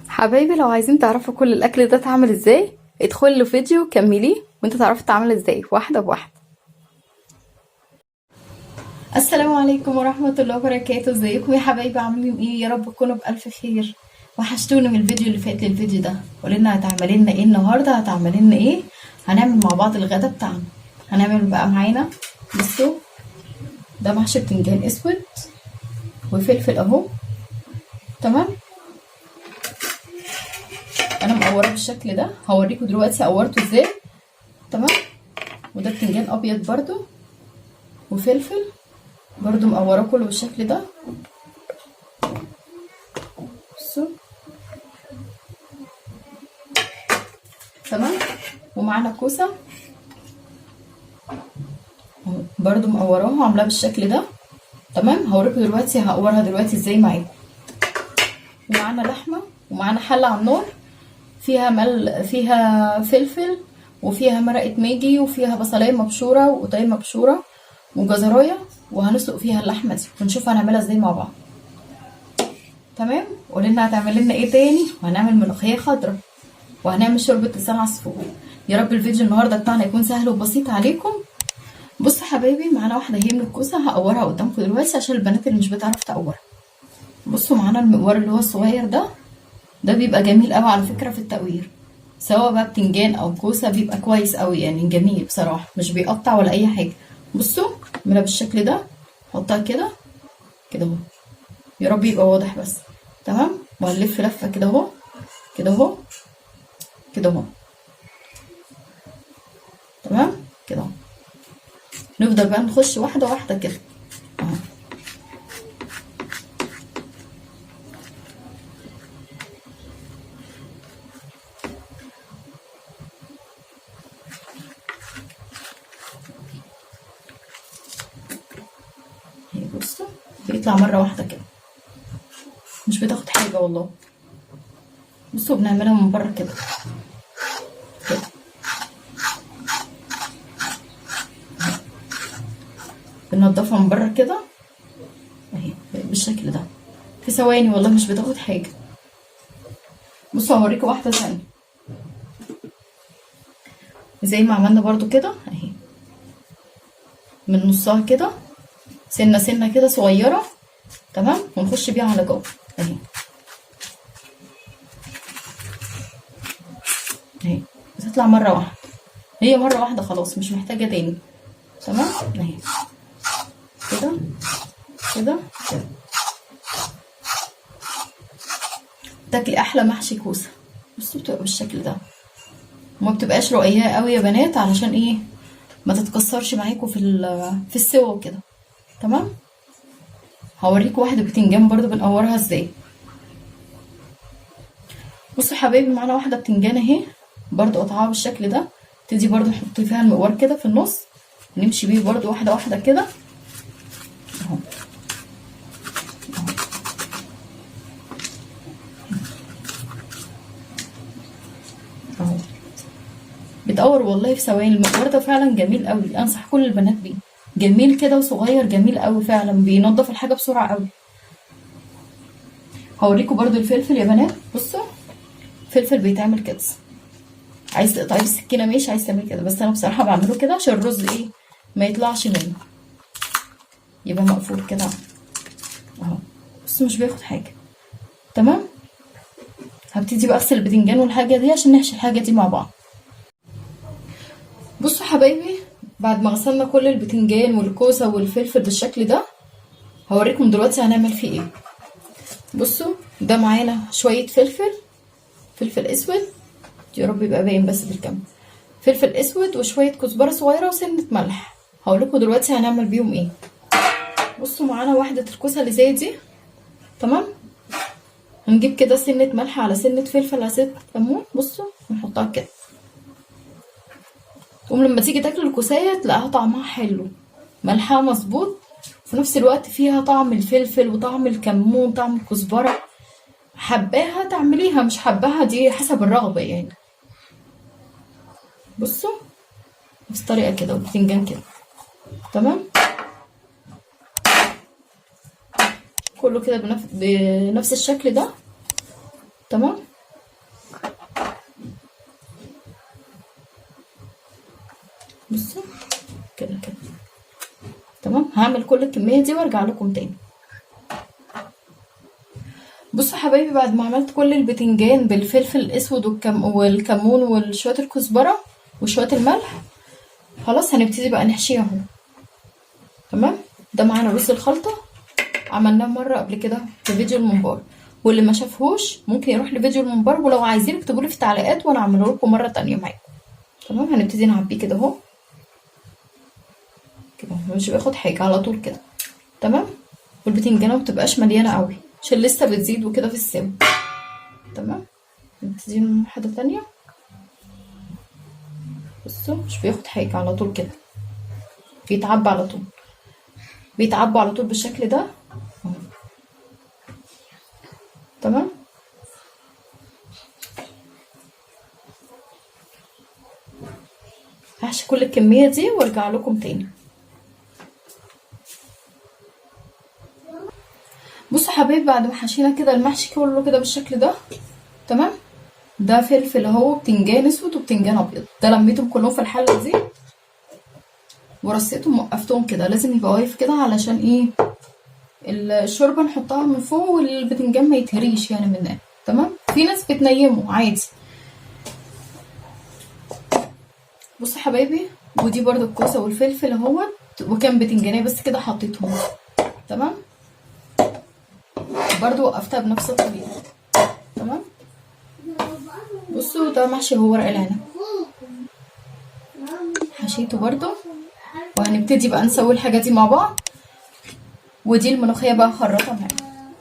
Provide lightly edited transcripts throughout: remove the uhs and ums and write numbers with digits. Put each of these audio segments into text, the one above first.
حبايبي، لو عايزين تعرفوا كل الاكل ده اتعمل ازاي ادخلي له فيديو كمليه وانت تعرفي تعمل ازاي واحده بواحده. السلام عليكم ورحمه الله وبركاته. ازيكم يا حبايبي؟ عاملين ايه؟ يا رب تكونوا بالف خير. وحشتوني من الفيديو اللي فات للفيديو ده. قولنا هتعملي لنا ايه النهارده؟ هتعملي لنا ايه؟ هنعمل مع بعض الغدا بتاعنا. هنعمل بقى معانا، بصوا، ده محشي بتنجان اسود وفلفل اهو. تمام. انا مقوره بالشكل ده، هوريكم دلوقتي قورته ازاي. تمام. وده بتنجان ابيض برضو وفلفل برضو مقوره كله بالشكل ده. بصوا. تمام. ومعانا كوسه برضو مقوراها وعاملاها بالشكل ده. تمام. هوريكم دلوقتي هقورها دلوقتي ازاي معاكم. ومعانا لحمه ومعانا حله على النار فيها فلفل وفيها مرقه ماجي وفيها بصلايه مبشوره وقطايه مبشوره وجزرايه، وهنسلق فيها اللحمه دي ونشوف هنعملها ازاي مع بعض. تمام. قولنا هتعمل لنا ايه تاني. وهنعمل ملوخيه خضراء وهنعمل شوربه لسان عصفور. يا رب الفيديو النهارده بتاعنا يكون سهل وبسيط عليكم. بصوا حبايبي، معانا واحده هي من الكوسه هقورها قدامكم دلوقتي عشان البنات اللي مش بتعرف تقورها. بصوا، معانا المقوار اللي هو الصغير ده بيبقى جميل قوي على فكره في التقوير، سواء بقى بتنجان او كوسه بيبقى كويس قوي يعني، جميل بصراحه، مش بيقطع ولا اي حاجه. بصوا اعملها بالشكل ده، حطها كده كده اهو، يا رب يبقى واضح بس. تمام. وهنلف لفه كده اهو، كده اهو، كده اهو. تمام كده اهو. نفضل بقى نخش واحده واحده كده اهو. بصوا بيطلع مره واحده كده، مش بتاخد حاجه والله. بصوا بنعملها من بره كده كده، بننضفها من بره كده اهي بالشكل ده في ثواني والله، مش بتاخد حاجه. بصوا هوريكم واحده ثانيه زي ما عملنا برضو كده اهي، من نصها كده سنه سنه كده صغيره. تمام. ونخش بيها على جوه اهي اهي، بتطلع مره واحده، هي مره واحده خلاص، مش محتاجه تاني. تمام اهي كده كده كده. تاكلي احلى محشي كوسه. بصوا بتبقى بالشكل ده، وما بتبقاش رقيقه قوي يا بنات، علشان ايه؟ ما تتكسرش معاكم في السوا وكده. تمام. هوريكم واحده بتنجان برضو بنقورها ازاي. بصوا حبايبي، معانا واحده بتنجان اهي برضو قطعها بالشكل ده. تدي برضو نحط فيها المقوار كده في النص، نمشي بيه برضو واحده واحده كده اهو اهو. بتقور والله في ثواني. المقوار ده فعلا جميل قوي، انصح كل البنات بيه، جميل كده وصغير، جميل قوي فعلا، بينضف الحاجه بسرعه قوي. هوريكم برضو الفلفل يا بنات. بصوا فلفل بيتعمل كده، عايز تقطعيه بالسكينه ماشي، عايز تعملي كده، بس انا بصراحه بعمله كده عشان الرز ايه ما يطلعش منه، يبقى مقفول كده اهو. بصوا مش بياخد حاجه. تمام. هبتدي بقى اغسل البتنجان والحاجه دي عشان نحشي الحاجه دي مع بعض. بصوا حبايبي، بعد ما غسلنا كل البتنجان والكوسه والفلفل بالشكل ده، هوريكم دلوقتي هنعمل فيه ايه. بصوا ده معانا شويه فلفل اسود، يا رب يبقى باين بس بالكامل، فلفل اسود وشويه كزبره صغيره وسنه ملح. هقولكم دلوقتي هنعمل بيهم ايه. بصوا معانا واحده الكوسه اللي زي دي. تمام. هنجيب كده سنه ملح على سنه فلفل على سنه كمون، بصوا نحطها كده، تقوم لما تيجي تاكل الكوسايه تلاقيها طعمها حلو، ملحها مظبوط، في نفس الوقت فيها طعم الفلفل وطعم الكمون طعم الكزبره. حباها تعمليها، مش حباها دي حسب الرغبه يعني. بصوا نفس الطريقه كده، والبتنجان كده. تمام. كله كده بنفس الشكل ده. تمام. بصوا كده كده تمام. هعمل كل الكميه دي وارجع لكم تاني. بصوا حبايبي، بعد ما عملت كل البتنجان بالفلفل الاسود والكمون وشويه الكزبره وشويه الملح، خلاص هنبتدي بقى نحشيها اهو. تمام. ده معانا رز الخلطه، عملناه مره قبل كده في فيديو الممبار، واللي ما شافهوش ممكن يروح لفيديو الممبار، ولو عايزين اكتبوا لي في التعليقات وانا اعمله لكم مره تانية معاكم. تمام. هنبتدي نعبيه كده اهو، كده مش بياخد حاجه على طول كده. تمام. والبتنجانه ما بتبقاش مليانه قوي عشان لسه بتزيد وكده في السوا. تمام. نبتدي من واحده تانية. بصوا مش بياخد حاجه على طول كده، بيتعبى على طول، بيتعبى على طول بالشكل ده. تمام. هحشي كل الكميه دي وارجع لكم تاني. بصوا حبايبي، بعد ما حشينا كده المحشي كله كده بالشكل ده. تمام. ده فلفل اهو، بتنجان اسود وبتنجان ابيض، ده لميتهم كلهم في الحله دي ورصيتهم وقفتهم كده. لازم يبقى واقف كده علشان ايه؟ الشوربه نحطها من فوق والبتنجان ما يتهريش يعني منها. تمام. في ناس بتنيمه عادي. بصوا حبايبي، ودي برده الكوسه والفلفل اهوت، وكان بتنجانيه بس كده حطيتهم. تمام. برده وقفتها بنفس الطريقه. تمام. بصوا ده محشي هو ورق العنب، حشيته برده. وهنبتدي بقى نسوي الحاجه دي مع بعض. ودي الملوخيه بقى خرطها معايا،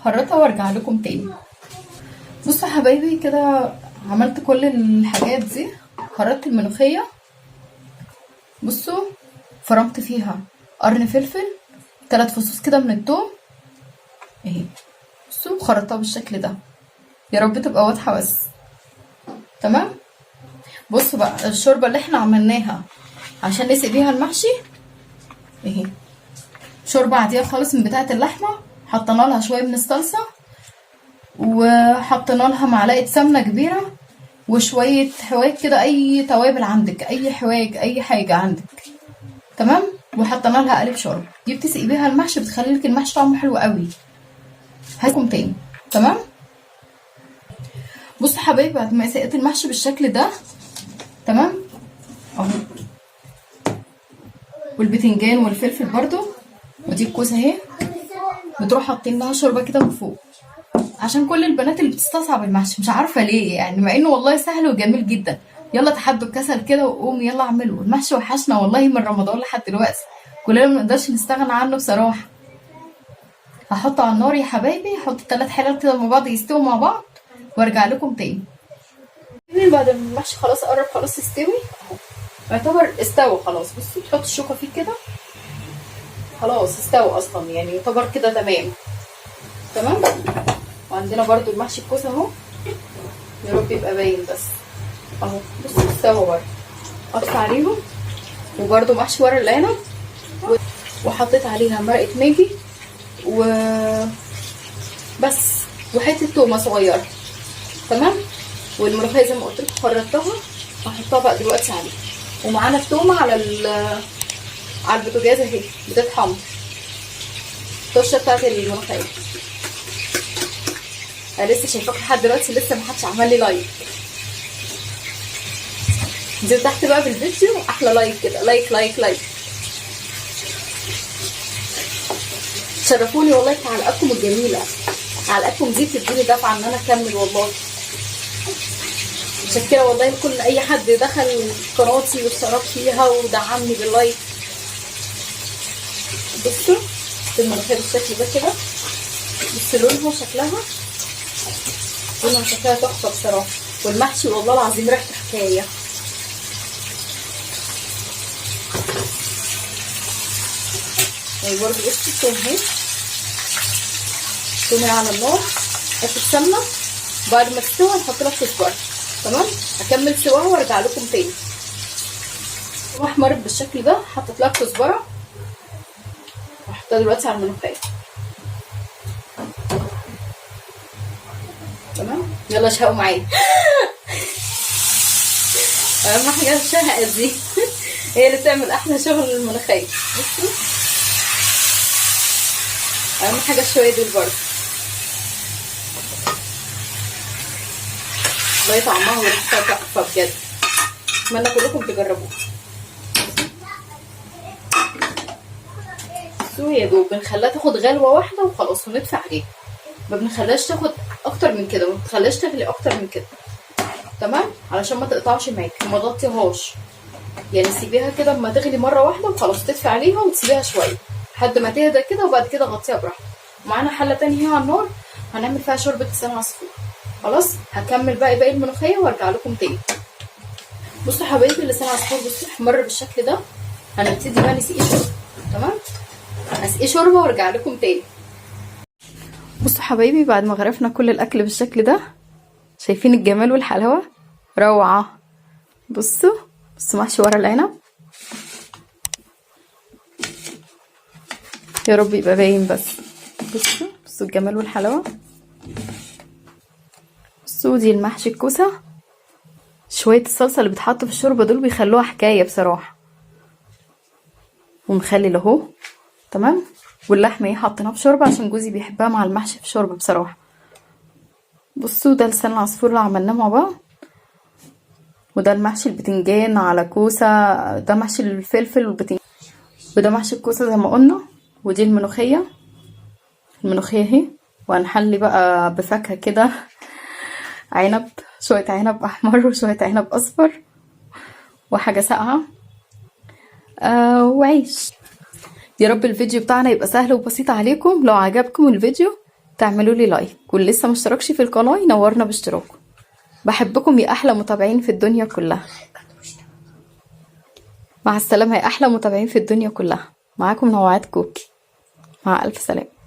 خرطها وارجع لكم تاني. بصوا حبايبي كده عملت كل الحاجات دي، خرطت الملوخيه. بصوا فرمت فيها قرن فلفل، 3 فصوص كده من الثوم اهي. بصوا خرطتها بالشكل ده، يا رب تبقى واضحه بس. تمام. بصوا بقى الشوربه اللي احنا عملناها عشان نسقي بيها المحشي اهي، شوربه عاديه خالص من بتاعه اللحمه. حطينا لها شويه من الصلصه، وحطينا لها معلقه سمنه كبيره، وشويه حواج كده، اي توابل عندك، اي حواج اي حاجه عندك. تمام. وحطينا لها قالب شوربه، دي بتسقي بيها المحشي، بتخلي لك المحشي طعمه حلو قوي. هاكم تاني. تمام. بصوا حبايبي، بعد ما سقيت المحشي بالشكل ده. تمام اهو، والبتنجان والفلفل برضو، ودي الكوسه اهي، بتروح حاطين لها شوربه كده من فوق، عشان كل البنات اللي بتستصعب المحشي مش عارفه ليه يعني، مع انه والله سهل وجميل جدا. يلا تحدوا الكسل كده وقوم يلا اعملوا المحشي. وحشنا والله من رمضان لحد دلوقتي، كلنا ما نقدرش نستغنى عنه بصراحه. هحطه على النار يا حبايبي، هحط 3 حلال كده مع بعض يستووا مع بعض وارجع لكم تاني. بعد ما المحشي خلاص قرب خلاص يستوي اهو، يعتبر استوى خلاص. بصوا تحط الشوكه فيه كده، خلاص استوى اصلا يعني، يعتبر كده تمام. تمام. وعندنا برضو المحشي الكوسه اهو، يا رب يبقى باين بس اهو. بصوا استوى برضو، اطفي عليهم. وبرضو محشي ورق العنب، وحطيت عليها مرقه ماجي بس، وحته تومه صغيره. تمام. والملوخيه زي ما قلت لكم خرطتها، هحطها بقى دلوقتي عليها. ومعانا التومه على البوتاجاز اهي بتتحمر، الطشه بتاعت الملوخيه. انا لسه شايفاكم لحد دلوقتي، لسه محدش عمل لي لايك. انزلوا تحت بقى في الفيديو احلى لايك كده، لايك لايك لايك، شرفوني والله تعليقاتكم الجميله. تعليقاتكم دي بتديني دفعه ان انا اكمل والله. متشكره والله لكل اي حد دخل قناتي واشترك فيها ودعمني باللايك. بصوا الملوخيه بالشكل ده كده، بصوا لونها وشكلها، لونها وشكلها تحفه بصراحه. والمحشي والله العظيم ريحته حكايه. برضه قشطه التوم اهي، تومي على النار، حته سمنه. بعد ما تستوي هنحط لها كزبره. تمام. هكمل سواها وارجع لكم تاني. احمرت بالشكل ده، حطيت لها كزبره وهحطها دلوقتي على الملوخيه. تمام. يلا اشهقوا معايا. اهم حاجه الشهقه دي هي اللي بتعمل احلى شغل الملوخيه. بصوا اهم حاجه الشويه دول برضه، والله طعمها وريحتها تحفه بجد. اتمنى كلكم تجربوه. بصوا يا دوب بنخليها تاخد غلوه واحده وخلاص ونطفي عليها، ما بنخليهاش تاخد اكتر من كده، ما بنخليهاش تغلي اكتر من كده. تمام، علشان ما تقطعش معاكي وما تغطيهاش. يعني سيبيها كده اما تغلي مره واحده وخلاص، تطفي عليها وتسيبيها شويه لحد ما تهدى كده، وبعد كده غطيها براحتك. ومعانا حله تانية هي على النار هنعمل فيها شوربه لسان عصفور. خلاص هكمل باقي الملوخيه وارجع لكم تاني. بصوا حبايبي لسان عصفور، بصوا احمر بالشكل ده. هنبتدي بقى نسقيه شوربه. تمام، هسقيه شوربه وارجع لكم تاني. بصوا حبايبي بعد ما غرفنا كل الاكل بالشكل ده، شايفين الجمال والحلاوه؟ روعه. بصوا محشي ورق العنب، يا رب يبقى باين بس. بصوا الجمال والحلاوه. بصوا دي المحشي الكوسه، شويه الصلصه اللي بتحط في الشوربه دول بيخلوها حكايه بصراحه. ومخلل اهو. تمام، واللحمه ايه حطيناها في شوربه عشان جوزي بيحبها مع المحشي في شوربه بصراحه. بصوا ده لسان العصفور اللي عملناه مع بعض، وده المحشي البتنجان على كوسه، ده محشي الفلفل والبتنجان، وده محشي الكوسه زي ما قلنا. ودي الملوخيه اهي. وهنحلي بقى بفاكهه كده، عنب، شويه عنب احمر وشويه عنب اصفر وحاجه ساقعه وعيش. يا رب الفيديو بتاعنا يبقى سهل وبسيط عليكم. لو عجبكم الفيديو تعملوا لي لايك، واللي لسه مشتركش في القناه ينورنا باشتراكه. بحبكم يا احلى متابعين في الدنيا كلها. مع السلامه يا احلى متابعين في الدنيا كلها. معاكم نوعات كوكي، مع الف سلامه.